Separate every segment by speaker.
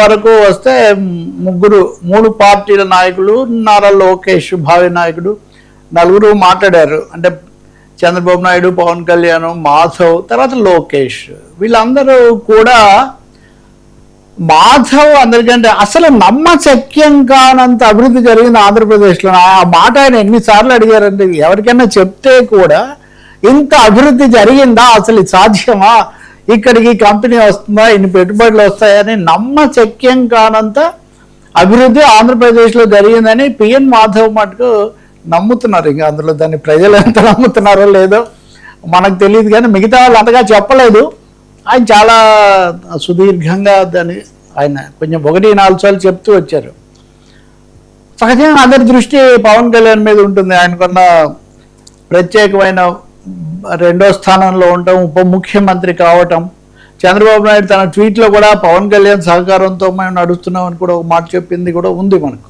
Speaker 1: వరకు వస్తే మూడు పార్టీల నాయకులు, నారా లోకేష్ భావి నాయకుడు నలుగురు మాట్లాడారు. అంటే చంద్రబాబు నాయుడు, పవన్ కళ్యాణ్, మాధవ్, తర్వాత లోకేష్, వీళ్ళందరూ కూడా మాధవ్ అందరికంటే అసలు నమ్మశక్యం కానంత అభివృద్ధి జరిగింది ఆంధ్రప్రదేశ్లో. ఆ మాట ఆయన ఎన్నిసార్లు అడిగారంటే ఎవరికైనా చెప్తే కూడా ఇంత అభివృద్ధి జరిగిందా, అసలు సాధ్యమా, ఇక్కడికి కంపెనీ వస్తుందా, ఇన్ని పెట్టుబడులు వస్తాయని నమ్మశక్యం కానంత అభివృద్ధి ఆంధ్రప్రదేశ్లో జరిగిందని పిఎన్ మాధవ్ మటుకు నమ్ముతున్నారు. ఇంకా అందులో దాన్ని ప్రజలు ఎంత నమ్ముతున్నారో లేదో మనకు తెలియదు, కానీ మిగతా వాళ్ళు అంతగా చెప్పలేదు. ఆయన చాలా సుదీర్ఘంగా దాన్ని ఆయన కొంచెం 1-4 సార్లు చెప్తూ వచ్చారు. సహజంగా అందరి దృష్టి పవన్ కళ్యాణ్ మీద ఉంటుంది. ఆయనకున్న ప్రత్యేకమైన 2వ స్థానంలో ఉండటం, ఉప ముఖ్యమంత్రి కావటం. చంద్రబాబు నాయుడు తన ట్వీట్లో కూడా పవన్ కళ్యాణ్ సహకారంతో మేము నడుస్తున్నామని కూడా ఒక మాట చెప్పింది కూడా ఉంది మనకు.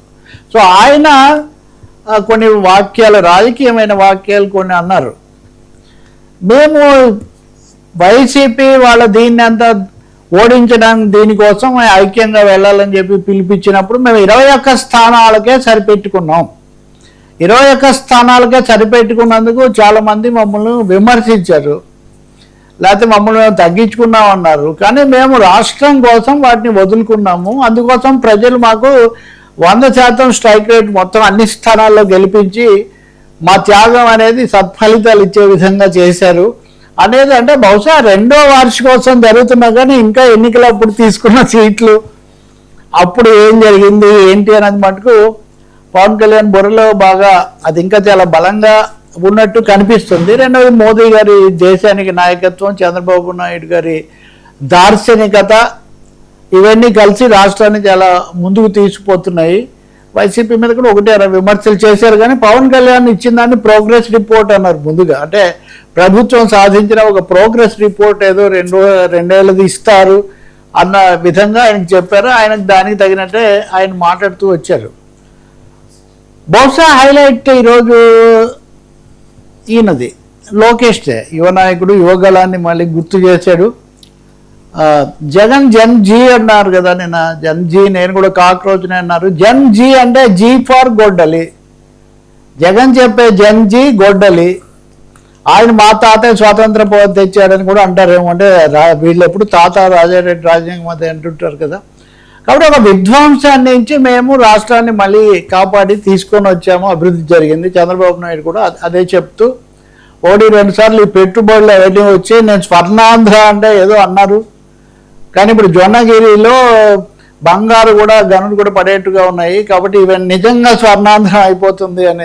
Speaker 1: సో ఆయన కొన్ని వాక్యాలు, రాజకీయమైన వాక్యాలు కొన్ని అన్నారు. మేము వైసీపీ వాళ్ళ దీన్ని అంతా ఓడించడానికి దీనికోసం ఐక్యంగా వెళ్ళాలని చెప్పి పిలిపించినప్పుడు మేము 21 స్థానాలకే సరిపెట్టుకున్నాం. 21 స్థానాలకే సరిపెట్టుకున్నందుకు చాలామంది మమ్మల్ని విమర్శించారు, లేకపోతే మమ్మల్ని మేము తగ్గించుకున్నాం అన్నారు. కానీ మేము రాష్ట్రం కోసం వాటిని వదులుకున్నాము. అందుకోసం ప్రజలు మాకు 100% స్ట్రైక్ రేట్ మొత్తం అన్ని స్థానాల్లో గెలిపించి మా త్యాగం అనేది సత్ఫలితాలు ఇచ్చే విధంగా చేశారు అనేది. అంటే బహుశా 2వ వార్షికోత్సవం జరుగుతున్నా కానీ ఇంకా ఎన్నికలప్పుడు తీసుకున్న సీట్లు, అప్పుడు ఏం జరిగింది ఏంటి అనేది మటుకు పవన్ కళ్యాణ్ బుర్రలో బాగా అది ఇంకా చాలా బలంగా ఉన్నట్టు కనిపిస్తుంది. రెండవది మోదీ గారి దేశానికి నాయకత్వం, చంద్రబాబు నాయుడు గారి దార్శనికత, ఇవన్నీ కలిసి రాష్ట్రాన్ని చాలా ముందుకు తీసుకుపోతున్నాయి. వైసీపీ మీద కూడా 1-2 విమర్శలు చేశారు, కానీ పవన్ కళ్యాణ్ ఇచ్చిన దాన్ని ప్రోగ్రెస్ రిపోర్ట్ అన్నారు ముందుగా. అంటే ప్రభుత్వం సాధించిన ఒక ప్రోగ్రెస్ రిపోర్ట్ ఏదో 2 ఏళ్ళది ఇస్తారు అన్న విధంగా ఆయనకు చెప్పారు. ఆయనకు దానికి తగినట్టే ఆయన మాట్లాడుతూ వచ్చారు. బహుశా హైలైట్ ఈరోజు ఈయనది, లోకేష్దే. యువ నాయకుడు, యువగళాన్ని మళ్ళీ గుర్తు చేశాడు. జన్ జీ అన్నారు కదా, నేను జన్ జీ, నేను కూడా కాక్రోచ్ని అన్నారు. జన్ జీ అంటే జీ ఫర్ గొడ్డలి. జగన్ చెప్పే జన్ జీ గొడ్డలి. ఆయన మా తాతయ్య స్వాతంత్ర పోరాటం తెచ్చాడని కూడా అంటారేమో. అంటే వీళ్ళు ఎప్పుడు తాత రాజారెడ్డి రాజ్యాంగం అంటుంటారు కదా. కాబట్టి ఒక విధ్వంసాన్ని నుంచి మేము రాష్ట్రాన్ని మళ్ళీ కాపాడి తీసుకొని వచ్చాము, అభివృద్ధి జరిగింది. చంద్రబాబు నాయుడు కూడా అదే చెప్తూ 1-2 సార్లు ఈ పెట్టుబడులు అవన్నీ వచ్చి నేను స్వర్ణాంధ్ర అంటే ఏదో అన్నారు, కానీ ఇప్పుడు జొన్నగిరిలో బంగారు కూడా, గనులు కూడా పడేట్టుగా ఉన్నాయి. కాబట్టి ఇవన్నీ నిజంగా స్వర్ణాంధ్ర అయిపోతుంది అని